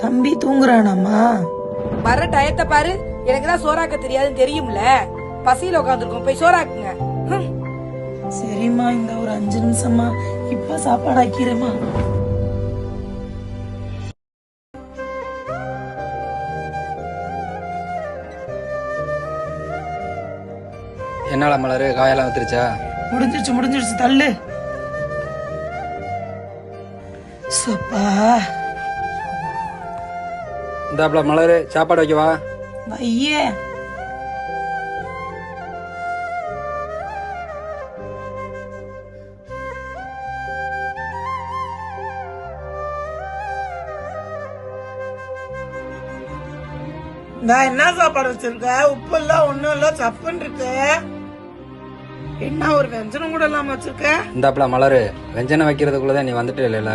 தம்பி தூங்குறானாமா? வர டயத்தை பாரு. எனக்குதான் சோறாக்க தெரியாதுன்னு தெரியும்ல. பசியில உட்காந்துருக்கோம், போய் சோறாக்குங்க. சரிம்மா, இந்த ஒரு 5 நிமிஷமா இப்ப சாப்பாடு ஆக்கிறேமா. என்னால மலரு காயெல்லாம் வந்துருச்சா? முடிஞ்சிருச்சு தள்ளு. சப்பா, இந்தாப்ல மலரு சாப்பாடு வைக்கவா? வையே. நான் என்ன சாப்பாடு வச்சிருக்க? உப்பு இல்ல, ஒண்ணும் இல்ல, சப்புன்னு இருக்கு. என்ன ஒரு வெஞ்சனம் கூட இல்லாம வச்சிருக்க? இந்தாப்ல மலரு வெஞ்சனை வைக்கிறதுக்குள்ளதான் நீ வந்துட்டு இல்ல.